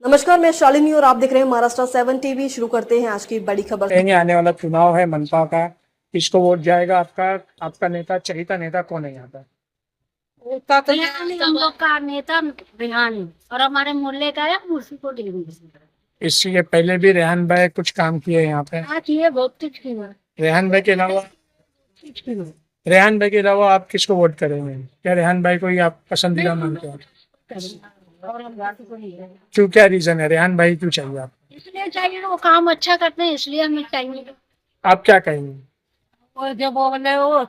नमस्कार, मैं शालिनी और आप देख रहे हैं महाराष्ट्र 7 टीवी। शुरू करते हैं आज की बड़ी खबर। कहेंगे आने वाला चुनाव है मनपा का, किसको वोट जाएगा? आपका नेता, चहेता नेता कौन है यहाँ पर? नेता तो हम लोग का नेता रेहान है और हमारे मोहल्ले का है, उसी को देंगे। इससे पहले भी रेहान भाई कुछ काम किए यहाँ पे। हाँ किए, बहुत कुछ किया। रेहान भाई के अलावा आप किसको वोट करेंगे? क्या रेहान भाई को ही आप पसंदीदा मानते हैं? और हम बाकी को नहीं है। क्यों, क्या रीजन है? रेहान भाई क्यों चाहिए आप? इसलिए चाहिए, वो काम अच्छा करते हैं इसलिए हमें चाहिए। आप क्या कहेंगे? वो जो बोले वो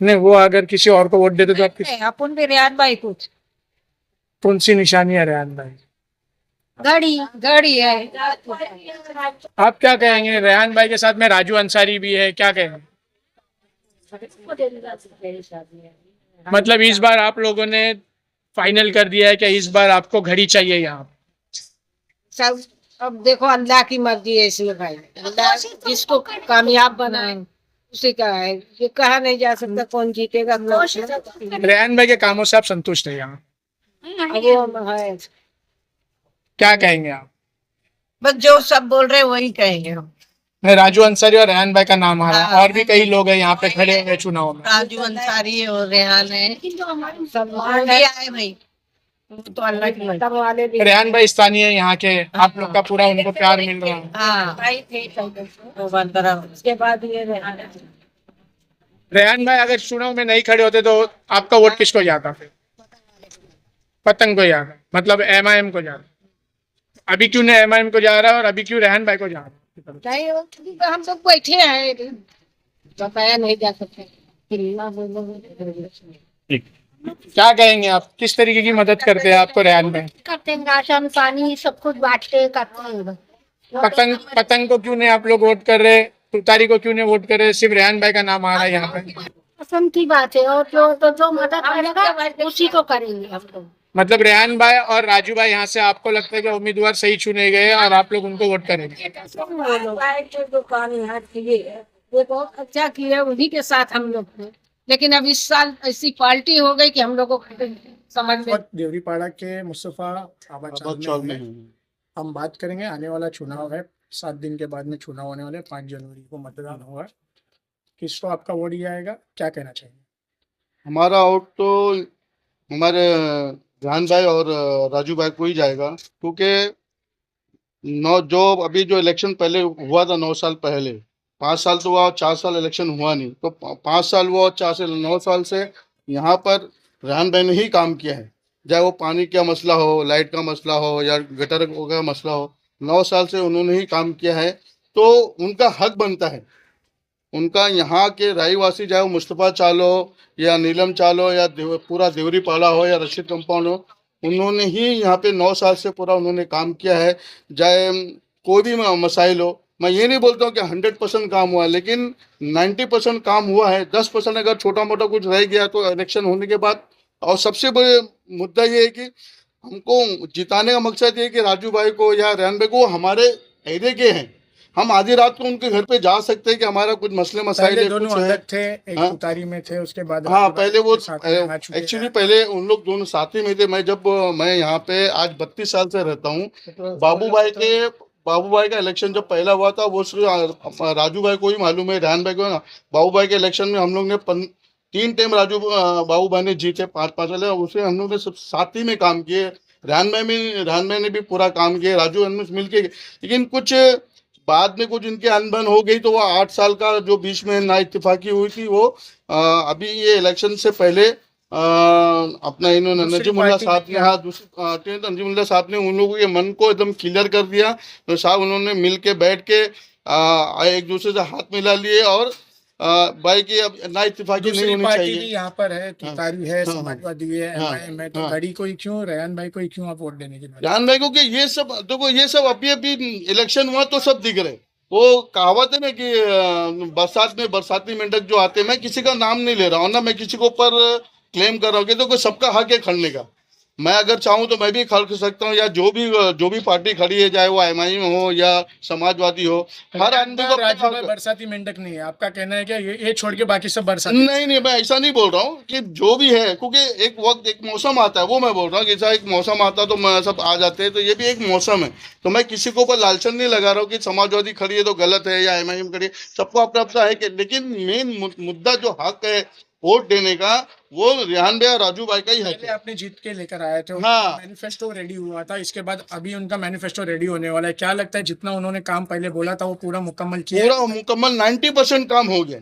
नहीं, वो अगर किसी और को वोट देते तो आप अपन भी रेहान भाई कुछ कौन सी निशानी है रेहान भाई? गाड़ी गाड़ी है। आप क्या कहेंगे? रेहान भाई के साथ में राजू अंसारी भी है, क्या कहेंगे? मतलब इस बार आप लोगों ने फाइनल कर दिया है कि इस बार आपको घड़ी चाहिए यहाँ? सब अब देखो अल्लाह की मर्जी है इसमें भाई। अल्लाह जिसको कामयाब बनाए उसी का है, ये कहा नहीं जा सकता कौन जीतेगा कौन। रेहान भाई के कामों से आप संतुष्ट है यहाँ? वो है, क्या कहेंगे आप? बस जो सब बोल रहे हैं वही कहेंगे हम। राजू अंसारी और रेहान भाई का नाम आ रहा है, और भी कई लोग हैं यहाँ पे खड़े हुए चुनाव में। राजू अंसारी और रेहान है, सब भी आए भाई। तो अल्लाह की मर्जी वाले भी। रेहान भाई स्थानीय है यहाँ के, आप लोग का पूरा उनको प्यार मिल रहा है। हाँ भाई थे उसके बाद ये रेहान है। रेहान भाई अगर चुनाव में नहीं खड़े होते तो आपका वोट किसको जाता? फिर पतंग को जाता, मतलब एमआईएम को जाता। अभी क्यों नहीं एमआईएम को जा रहा है और अभी क्यों रेहान भाई को जा रहा है? नहीं हम लोग बैठे हैं, बताया नहीं जा सकते। क्या कहेंगे आप? किस तरीके की मदद करते हैं आपको रेहान भाई? करते हैं, राशन पानी सब कुछ बांटते करते हैं। पतंग को क्यों नहीं आप लोग वोट कर रहे? तुतारी को क्यों नहीं वोट कर रहे? सिर्फ रेहान भाई का नाम आ रहा है यहाँ पे। पसंद की बात है, और जो मदद करेगा उसी को करेंगे हम लोग। मतलब रेहान भाई और राजू भाई यहाँ से आपको लगता है कि उम्मीदवार सही चुने गए और आप लोग उनको वोट करेंगे? दुकान यहाँ किए, ये बहुत अच्छा किया, उन्हीं के साथ हम लोग थे। लेकिन अब इस साल ऐसी पार्टी हो गई कि हम लोग को समझ में। देवरीपाड़ा के मुस्तफा आबाद में हम बात करेंगे। आने वाला चुनाव है, 7 दिन के बाद में चुनाव होने वाले, 5 जनवरी को मतदान होगा। किसको आपका वोट जाएगा, क्या कहना चाहिए? हमारा वोट तो हमारे रेहान भाई और राजू भाई को ही जाएगा, क्योंकि जो अभी जो इलेक्शन पहले हुआ था 9 साल पहले, 5 साल तो हुआ, 4 साल इलेक्शन हुआ नहीं, तो 5 साल हुआ, 4 से 9 साल से यहाँ पर रेहान भाई ने ही काम किया है। चाहे वो पानी का मसला हो, लाइट का मसला हो या गटर का मसला हो, 9 साल से उन्होंने ही काम किया है। तो उनका हक बनता है, उनका यहाँ के रहीवासी, चाहे वो मुस्तफ़ा चालो या नीलम चालो या पूरा देवरीपाड़ा हो या रशीद कंपाउंड हो, उन्होंने ही यहाँ पे 9 साल से पूरा उन्होंने काम किया है। चाहे कोई भी मसाइल हो, मैं ये नहीं बोलता हूँ कि 100% काम हुआ है, लेकिन 90% काम हुआ है। 10% अगर छोटा मोटा कुछ रह गया तो इलेक्शन होने के बाद। और सबसे बड़े मुद्दा ये है कि हमको जिताने का मकसद ये है कि राजू भाई को या रेहान भाई को, हमारे एरिया के हैं, हम आधी रात को उनके घर पे जा सकते हैं कि हमारा कुछ मसले मसाइल है, दोनों कुछ है। अलग थे, एक हाँ? तुतारी में थे, उसके बाद हाँ, पहले वो साथ में आ चुके एक्चुअली हैं। पहले उन लोग दोनों साथ ही में थे। मैं यहाँ पे आज 32 साल से रहता हूँ। बाबू भाई का इलेक्शन जब पहला हुआ था, वो सिर्फ राजू भाई को ही मालूम है, रेहान भाई को ना। बाबू भाई के इलेक्शन में हम लोग ने 3 टाइम बाबू भाई ने जीते, 5-5 वाले, उसे हम लोग ने सब साथ ही में काम किए। रेहान भाई ने भी पूरा काम किया, राजू भाई मिल के। लेकिन कुछ बाद में कुछ इनके अनबन हो गई, तो वो 8 साल का जो बीच में ना इत्तेफाकी हुई थी, वो अभी ये इलेक्शन से पहले अपना इन्होंने नजीमुल्ला साहब ने, हाँ, दूसरी नजीमुल्ला साहब ने उन लोगों के मन को एकदम क्लियर कर दिया। तो साहब उन्होंने मिल के बैठ के एक दूसरे से हाथ मिला लिए, और भाई की अब ना इत्तेफाकी नहीं होनी चाहिए। यहाँ पर है, तुतारी है, हाँ, समाजवादी है, हाँ, एमआईएम है, तो हाँ। घड़ी को ही क्यों, रेहान भाई को ही क्यों आप वोट देने के लिए? रेहान भाई को कि ये सब देखो, ये सब अभी इलेक्शन हुआ तो सब दिख रहे। वो कहावत है ना कि बरसात में बरसाती मेंढक जो आते हैं, मैं किसी का नाम नहीं ले रहा हूँ ना, मैं किसी को ऊपर क्लेम कर रहा हूँ कि तो कोई सबका हक है खड़ने का। मैं अगर चाहूँ तो मैं भी खड़ सकता हूँ, या जो भी पार्टी खड़ी है, चाहे वो एमआईएम हो या समाजवादी हो, हर आदमी को राजू भाई बरसाती मेंढक नहीं है, आपका कहना है कि ये छोड़ के बाकी सब बरसाती? नहीं, मैं ऐसा नहीं बोल रहा हूँ कि जो भी है, क्योंकि एक वक्त एक मौसम आता है, वो मैं बोल रहा हूँ कि ऐसा एक मौसम आता तो मैं सब आ जाते हैं, तो ये भी एक मौसम है। तो मैं किसी को ऊपर लालचन नहीं लगा रहा हूँ कि समाजवादी खड़ी है तो गलत है या एमआईएम खड़ी है, सबको अपना अपना है कि, लेकिन मेन मुद्दा जो हक है वोट देने का, वो रेहान भाई और राजू भाई का ही हक पहले है। आपने जीत के लेकर आए थे, हाँ। मैनिफेस्टो रेडी हुआ था, इसके बाद अभी उनका मैनिफेस्टो रेडी होने वाला है, क्या लगता है जितना उन्होंने काम पहले बोला था वो पूरा मुकम्मल किया? पूरा मुकम्मल 90% काम हो गया,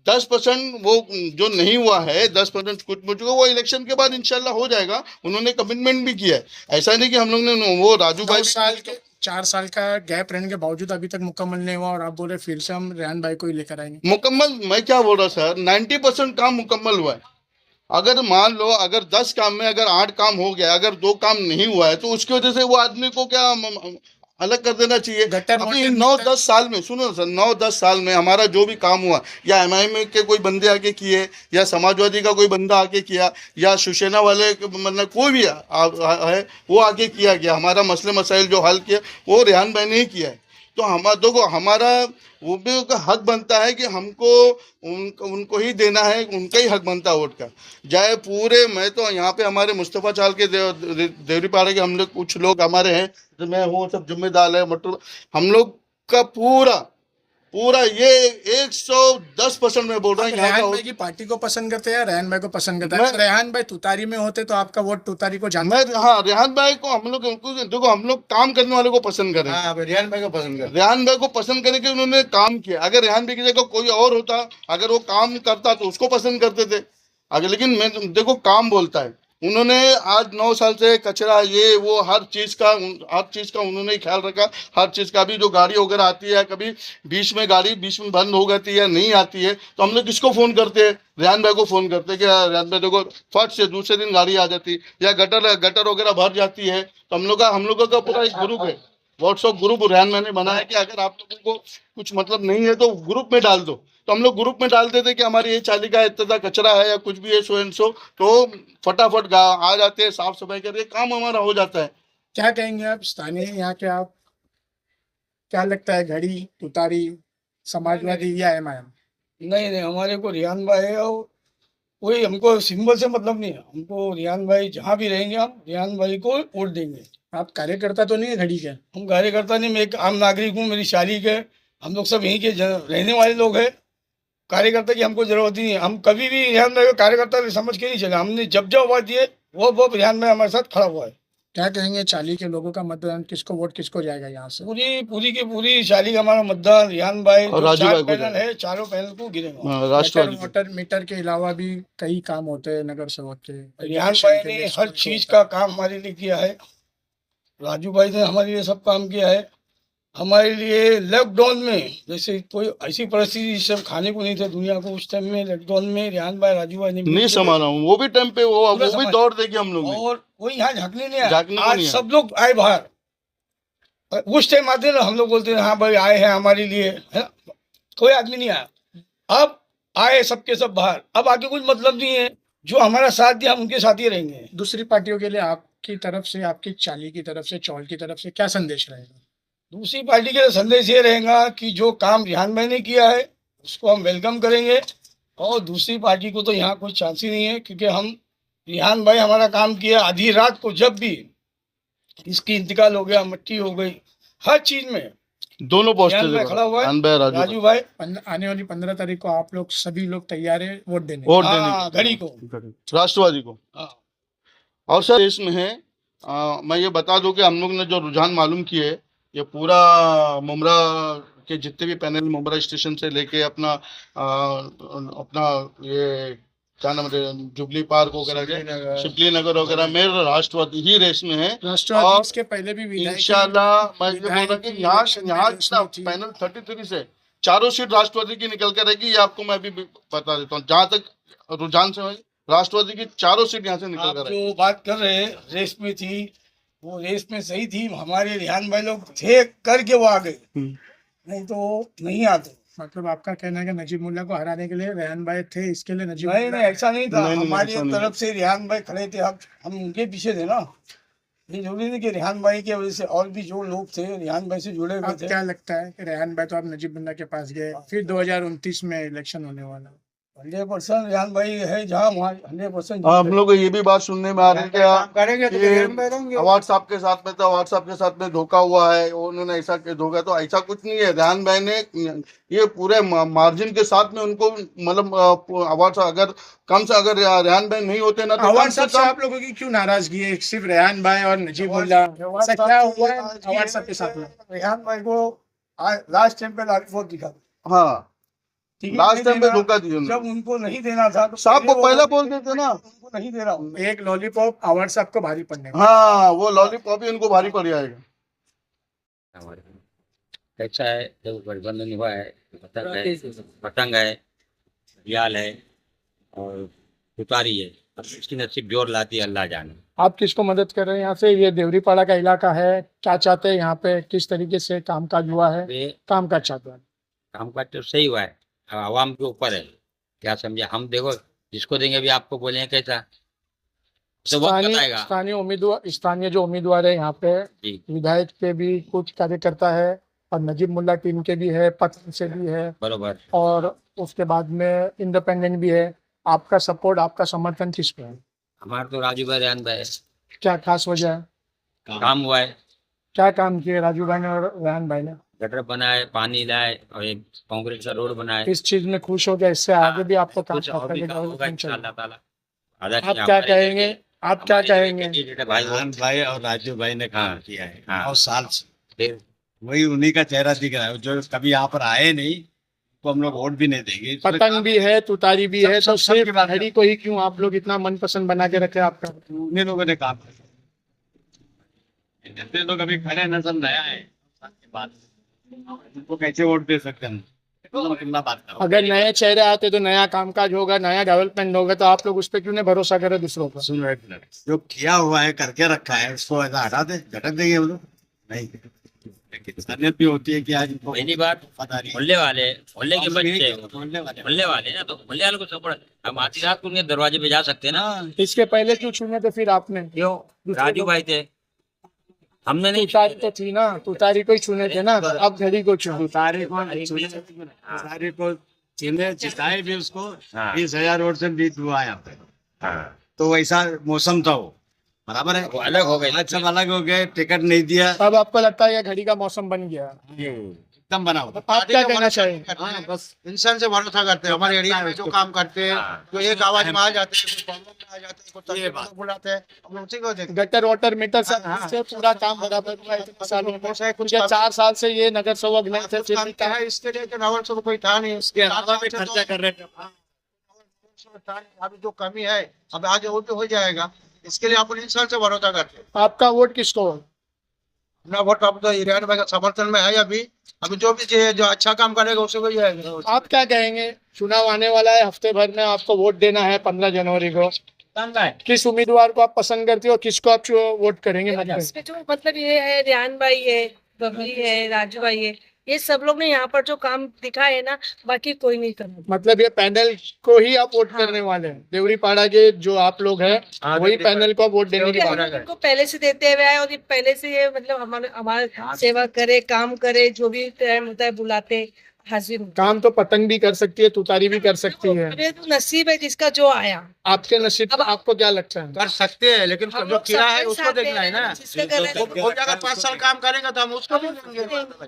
10% वो जो नहीं हुआ है, 10% कुछ मुझको वो इलेक्शन के बाद इंशाल्लाह हो जाएगा। उन्होंने कमिटमेंट भी किया है, ऐसा नहीं कि हम लोग ने वो राजू भाई 4 साल का गैप रहने के बावजूद अभी तक मुकम्मल नहीं हुआ, और आप बोल रहे फिर से हम रेहान भाई को ही लेकर आएंगे। मुकम्मल, मैं क्या बोल रहा सर, 90% काम मुकम्मल हुआ है। अगर मान लो अगर 10 काम में अगर 8 काम हो गया, अगर 2 काम नहीं हुआ है, तो उसकी वजह से वो आदमी को क्या अलग कर देना चाहिए। अभी 9-10 साल में, सुनो सर, 9-10 साल में हमारा जो भी काम हुआ, या एमआईएम के कोई बंदे आके किए, या समाजवादी का कोई बंदा आके किया, या शिवसेना वाले मतलब कोई भी है वो आके किया गया, हमारा मसले मसाइल जो हल किया वो रेहान भाई ने ही किया है। तो हमारा वो भी उनका हक बनता है कि हमको उनको ही देना है, उनका ही हक बनता है वोट का। चाहे पूरे, मैं तो यहाँ पे हमारे मुस्तफ़ा चाल के देवरीपाड़ा के हम लोग कुछ लोग हमारे हैं, तो मैं हूँ, सब जिम्मेदार है, मटर हम लोग का पूरा ये 110% में बोल रहा हूँ। रेहान भाई की पार्टी को पसंद करते हैं या रेहान भाई को पसंद करते हैं? रेहान भाई तुतारी में होते तो आपका वोट तुतारी को जाना? हाँ, रेहान भाई को हम लोग, देखो हम लोग काम करने वाले को पसंद करें। हाँ, रेहान भाई को पसंद करें। रेहान भाई को पसंद करें कि उन्होंने काम किया। अगर रेहान भाई की जगह कोई और होता, अगर वो काम करता तो उसको पसंद करते थे अगर, लेकिन मैं देखो काम बोलता है। उन्होंने आज 9 साल से कचरा ये वो हर चीज़ का उन्होंने ख्याल रखा। हर चीज़ का भी जो गाड़ी वगैरह आती है, कभी गाड़ी बीच में बंद हो जाती है, नहीं आती है, तो हम लोग किसको फ़ोन करते हैं? रेहान भाई को फ़ोन करते हैं कि रेहान भाई देखो फट से दूसरे दिन गाड़ी आ जाती, या गटर वगैरह भर जाती है, तो हम लोगों का पूरा एक ग्रुप है, व्हाट्सअप ग्रुप रेहान भाई ने बनाया कि अगर आप लोगों को कुछ मतलब नहीं है तो ग्रुप में डाल दो। तो हम लोग ग्रुप में डाल देते कि हमारी ये चाली का इतना कचरा है या कुछ भी है, सो एंड सो, तो फटाफट आ जाते हैं, साफ सफाई करके काम हमारा हो जाता है। क्या कहेंगे आप स्थानीय यहाँ के, आप क्या लगता है घड़ी तुतारी समाजवादी या एमआईएम? नहीं, हमारे को रेहान भाई है, और कोई हमको सिंबल से मतलब नहीं है। हमको रेहान भाई जहाँ भी रहेंगे हम रेहान भाई को वोट देंगे। आप कार्यकर्ता तो नहीं है घड़ी के? हम कार्यकर्ता नहीं, मैं एक आम नागरिक हूँ, मेरी शादी है, हम लोग सब यहीं के रहने वाले लोग हैं। कार्यकर्ता की हमको जरूरत ही नहीं है। हम कभी भी रेहान भाई को कार्यकर्ता समझ के नहीं चले। हमने जब आवाज दिए वो रेहान भाई हमारे साथ खड़ा हुआ है। क्या कहेंगे चाली के लोगों का मतदान किसको, वोट किसको जाएगा यहाँ से? पूरी शाली का हमारा मतदान रेहान भाई और राजू भाई को पैनल है, चारों पैनल को गिरेगा। राष्ट्रवादी वाटर मीटर के अलावा भी कई काम होते हैं नगर सेवक के। रेहान भाई ने हर चीज का काम हमारे लिए किया है। राजू भाई ने हमारे लिए सब काम किया है। हमारे लिए लॉकडाउन में, जैसे कोई ऐसी परिस्थिति जिससे हम खाने को नहीं थे दुनिया को, उस टाइम में लॉकडाउन में रेहान भाई राजू भाई ने नहीं संभाला हूँ, वो भी टाइम पे वो भी दौड़ देगी हम लोग, और कोई यहाँ झाँकने नहीं आया। आज सब लोग आए बाहर। उस टाइम आते ना हम लोग बोलते हैं हाँ भाई आए हैं हमारे लिए, है ना, कोई आदमी नहीं आया। अब आए सबके सब बाहर, अब आगे कुछ मतलब नहीं है। जो हमारा साथ दिया हम उनके साथ ही रहेंगे। दूसरी पार्टियों के लिए आपकी तरफ से, आपकी चाली की तरफ से, चौल की तरफ से क्या संदेश रहेगा? दूसरी पार्टी के संदेश ये रहेगा कि जो काम रेहान भाई ने किया है उसको हम वेलकम करेंगे, और दूसरी पार्टी को तो यहाँ कोई चांस ही नहीं है, क्योंकि हम रेहान भाई हमारा काम किया। आधी रात को जब भी इसकी इंतकाल हो गया, मट्टी हो गई, हर चीज में दोनों पहुंचते खड़ा हुआ है राजू भाई। आने वाली 15 तारीख को आप लोग सभी लोग तैयार है वोट देने? घड़ी को, राष्ट्रवादी को। और सर इसमें है मैं ये बता दूं कि हम लोग ने जो रुझान मालूम किए, ये पूरा मुमरा के जितने भी पैनल, मुमरा स्टेशन से लेके अपना ये क्या नाम है, जुबली पार्क वगैरह, शिवली नगर वगैरह में राष्ट्रवादी ही रेस में है। राष्ट्रवादी इसके पहले भी इंशाल्लाह मैं ये बोल रहा कि यहाँ पैनल 33 से चारों सीट राष्ट्रवादी की निकल कर रहेगी। ये आपको मैं अभी बता देता हूँ, जहाँ तक रुझान से राष्ट्रवादी की चारों सीट यहाँ से निकल कर जो बात कर रहे हैं रेस में थी, वो रेस में सही थी। हमारे रेहान भाई लोग थे करके वो आ गए, नहीं तो नहीं आते। मतलब आपका कहना है कि नजीब मुल्ला को हराने के लिए रेहान भाई थे, इसके लिए नजीब नहीं नहीं ऐसा नहीं था, नहीं, नहीं, हमारी ऐसा नहीं। तरफ से रेहान भाई खड़े थे, हम उनके पीछे थे ना। ये जरूरी नहीं कि रेहान भाई की वजह से, और भी जो लोग थे रेहान भाई से जुड़े हुए अब थे। क्या लगता है कि रेहान भाई तो आप नजीब मुल्ला के पास गए, फिर 2029 में इलेक्शन होने वाला है। 100% रेहान भाई है जहाँ वहाँ 100%। हम लोग को ये भी बात सुनने में आ रही है करेंगे तो कि रेहान भाई रहेंगे। अवार्ड साहब के साथ में, तो अवार्ड साहब के साथ में धोखा हुआ है, उन्होंने ऐसा धोखा, तो ऐसा कुछ नहीं है। रेहान भाई ने ये पूरे मार्जिन के साथ में उनको, मतलब अवार्ड साहब अगर कम से, अगर रेहान भाई नहीं होते ना, तो अवार्ड कम से साहब से कम आप लोगों की क्यों नाराजगी है, सिर्फ रेहान भाई और नजीब मुल्ला, ऐसा क्या हुआ है अवार्ड साहब के साथ में? रेहान भाई को लास्ट टाइम पे लालीपॉप दिखा, हाँ ठीक है, लास्ट नहीं टाइम पे देना। धोखा दिया उन्होंने। जब उनको नहीं देना था तो साहब को वो पहले बोल देते ना। उनको नहीं दे रहा हूँ। एक लॉलीपॉप अवार्ड साहब को भारी पड़ने का। हाँ वो लॉलीपॉप ही उनको भारी पड़ जाएगा। हमारे कैसा है जब गठबंधन हुआ है, पतंग है, रियाल है और तुतारी है, अब इसकी नसीब जोर लाती है अल्लाह जाने। आप किसको मदद कर रहे हैं यहाँ से? ये देवरीपाड़ा का इलाका है, क्या चाहते हैं यहाँ पे, किस तरीके से कामकाज हुआ है, ये कामकाज चाहते हैं? कामकाज तो सही हुआ है, अब आवाम के ऊपर है, क्या समझे। हम देखो जिसको देंगे अभी आपको बोलेंगे कैसा, तो वक्त बताएगा। स्थानीय जो उम्मीदवार है यहाँ पे, जी विधायक के भी कुछ कार्यकर्ता है और नजीब मुल्ला टीम के भी है, पत्र से भी है, बरोबर। और उसके बाद में इंडिपेंडेंट भी है। आपका सपोर्ट, आपका समर्थन किस पे है? हमारा तो राजू भाई रेहान भाई है। क्या खास वजह है? काम हुआ है, क्या काम किए राजू भाई ने और रेहान भाई ने? गटर बनाए, पानी लाए और एक कांक्रीट का रोड बनाए। इस चीज में खुश हो गया? इससे आगे भी आपको काम कुछ और भी काम होगा करना इंशाअल्लाह ताला। आप क्या कहेंगे? आप क्या कहेंगे? भाई रेहान भाई और राजू भाई ने काम किया है हाँ। 9 साल से, फिर वही उन्हीं का चेहरा दिख रहा है। जो कभी यहाँ पर आए नहीं तो हम लोग वोट भी नहीं देंगे। इसमें पतंग भी है, तुतारी भी है, तो सब की सिर्फ बात है। घड़ी को ही क्यों आप लोग इतना मनपसंद बना के रखे आपका? उन्हीं लोगों ने काम किया। जितने लोग अभी खड़े हैं ना, सब नया है। बात उनको कैसे वोट दे सकते हैं हम? कितना बात कर रहे अगर नए चेहरे आते तो नया कामकाज होगा, नया डेवलपमेंट होगा, तो आप लोग उस पर क्यों नहीं भरोसा करें दूसरों पर? सुनो एक मिनट, जो किया हुआ है करके रखा है उसको ऐसा हटा दे, झटक देंगे हम लोग? नहीं। लेकिन इंसानियत भी होती है कि आज इनको पहली बात पता नहीं। मोहल्ले वाले, मोहल्ले के बच्चे, बोलने वाले मोहल्ले वाले ना, तो मोहल्ले वालों को सपोर्ट। हम आधी रात को उनके दरवाजे पे जा सकते हैं ना। इसके पहले क्यों चुने थे फिर आपने? क्यों? राजू भाई थे, हमने नहीं तुतारी तो थी ना, तुतारी को ही चुने थे ना, अब घड़ी को चुनो। सारे को चिन्हे जिताए भी उसको हाँ। 20,000 वोट से जीत हुआ यहाँ पे। तो वैसा मौसम था वो, बराबर है। वो अलग हो गए। आज सब अलग हो गए, टिकट नहीं दिया, अब आपको लगता है ये घड़ी का मौसम बन गया? एकदम बना हुआ। आप क्या कहना चाहेंगे? हाँ, बस इंसान से भरोसा करते हैं। हमारे एरिया में जो काम करते हैं, जो एक आवाज में आ जाते हैं, कोई प्रॉब्लम में आ जाते हैं, कोई तकलीफ में बुलाते हैं, हम लोग उसी को देखते हैं। गटर वाटर मीटर से पूरा काम बराबर हुआ है इतने सालों में। कुछ 4 साल से ये नगर सेवक नहीं थे, कुछ फिर काम भी किया है, इसके लिए नवल से कोई था नहीं, उसके अलावा भी खर्चा कर रहे थे। अभी जो कमी है, अब आगे वो भी हो जाएगा। इसके लिए अपन इंसान से भरोसा करते हैं। आपका वोट किसको? अपना वोट अब तो ईरान भाई का समर्थन में है। अभी जो भी जो अच्छा काम करेगा उसे को जाएगा। आप क्या कहेंगे? चुनाव आने वाला है, हफ्ते भर में आपको वोट देना है 15 जनवरी को। किस उम्मीदवार को आप पसंद करते हो, किसको आप वोट करेंगे? इसमें जो मतलब ये है, रेहान भाई है, बबली है, राजू भाई है, ये सब लोग ने यहाँ पर जो काम दिखा है ना, बाकी कोई नहीं करना। मतलब ये पैनल को ही आप वोट करने वाले हैं? देवरीपाड़ा के जो आप लोग हैं, वही पैनल को वोट देने की बात है। उनको पहले से देते हुए आए और ये पहले से ये मतलब हमारे सेवा करे, काम करे, जो भी टाइम होता है बुलाते, हाजिर होते। काम तो पतंग भी कर सकती है, तुतारी भी कर सकती है। मेरे तो नसीब है जिसका जो आया। आपके नसीब अब आपको क्या लगता है? कर सकते हैं, लेकिन हम जो लोग किया है सबके उसको साथ देखना है ना। जिसका गलत है, वो जाकर 5 साल काम करेगा तो हम उसको भी देंगे।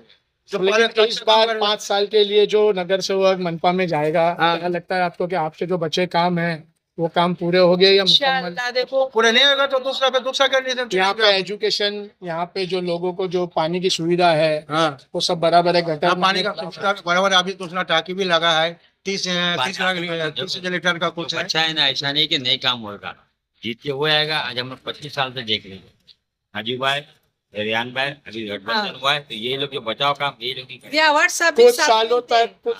जो लेकिन पहले इस बार 5 साल के लिए जो नगर सेवक मनपा में जाएगा, क्या लगता है आपको कि आपके जो बचे काम है वो काम पूरे हो गए या मुकम्मल? इंशाअल्लाह देखो पूरे नहीं होगा तो दूसरा पे दूसरा कर लीजिए। यहाँ पे एजुकेशन, यहाँ पे जो लोगों को जो पानी की सुविधा है, वो सब बराबर है? गटर पानी का बराबर अभी दूसरा टाकी भी लगा है। 30 लीटर का कुछ है। अच्छा है ना, ऐसा नहीं कि नहीं काम होगा, जीत के वो आएगा। आज हम लोग 25 साल से देख रहे हैं, राजू भाई, रेहान भाई, अभी गठबंधन हुआ है, तो ये लोग जो बचाव काम ये लोग ही करेंगे। ये अवार्ड सब कुछ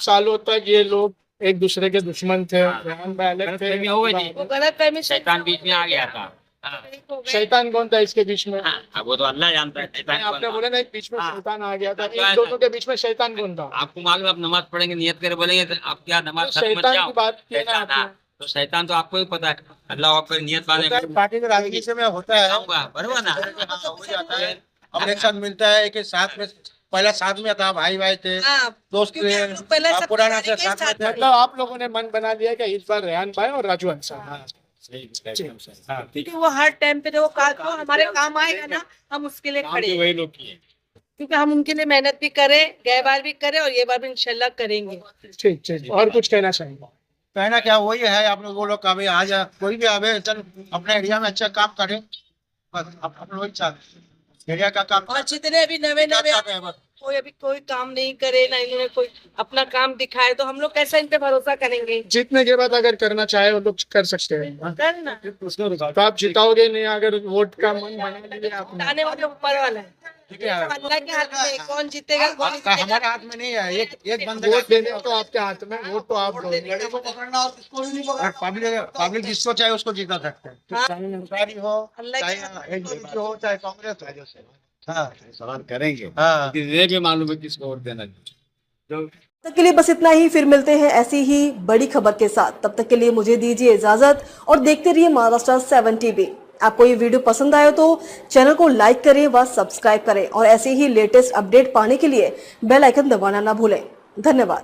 सालों तक ये लोग एक दूसरे के दुश्मन थे। रेहान भाई अलग थे, गलतफहमी हो गई थी, वो गलत फहमी शैतान बीच में आ गया था, शैतान कौन था इसके बीच में? हाँ, अब वो तो अल्लाह जानता है शैतान कौन आपने था। बोला ना एक बीच में हाँ। शैतान आ गया था, तो इन दोनों के बीच में शैतान कौन था? आपको मालूम है, आप नमाज पढ़ेंगे नियत करे बोलेंगे तो आप क्या नमाज तो खत्म मत शैतान जाओ। की बात की ना शैतान, आपने। हाँ, तो शैतान तो आपको ही पता है, अल्लाह आपको नियत बांधेगा। पार्टी के राजनीति में होता है, जाऊंगा, बरोबर ना? हाँ, हो जाता है। अब एक साथ मिलता है कि साथ में, पहला साथ में था, भाई भाई थे, दोस्त क्योंकि थे, हम लोग पहले आप सब पुराना तैयारी थे, के साथ में थे। मतलब आप लोगों ने मन बना लिया कि इस बार रेहान भाई और राजू अंसारी। क्योंकि वो हर टाइम पे जो हमारे काम आएगा ना, हम उसके लिए खड़े हैं। वही लोग किए। क्योंकि हम उनके लिए मेहनत भी करें, गए बार भी करें और ये बार भी इंशाल्लाह करेंगे। ठीक ठीक, और कुछ कहना चाहेंगे? कहना क्या वही है, आप लोगों लोग का भी आ जाए, कोई भी आवे, चल अपने एरिया में अच्छा काम करे, बस आप लोग चाहते हैं एरिया का काम। और जितने अभी नवे क्या नवे चाहते हैं बस? कोई अभी कोई काम नहीं करे ना, इन्होंने कोई अपना काम दिखाए, तो हम लोग कैसे इन पे भरोसा करेंगे? जीतने के बाद अगर करना चाहे वो लोग कर सकते हैं। करना तो आप जिताओगे नहीं अगर वोट का मन बना लिया आपने। आने वाले ऊपर वाला है, ठीक है, अल्लाह के हाथ में है, कौन जीतेगा कौन नहीं आपका जीतेगा। हमारे हाथ में नहीं है, एक बंदे वोट देने तो आपके हाथ में, वोट तो आप दोगे। पब्लिक जिसको चाहे उसको जीता सकते हैं, चाहे अंसारी हो, अल्लाह के चाहे ADP हो, चाहे कांग्रेस हो। हाँ सवाल करेंगे, हाँ। ये भी मालूम है किसको वोट देना है। तब तक के लिए बस इतना ही, फिर मिलते हैं ऐसी ही बड़ी खबर के साथ। तब तक के लिए मुझे दीजिए इजाजत और देखते रहिए महाराष्ट्र 7 टीवी। आपको ये वीडियो पसंद आया तो चैनल को लाइक करें व सब्सक्राइब करें और ऐसे ही लेटेस्ट अपडेट पाने के लिए बेल आइकन दबाना ना भूलें। धन्यवाद।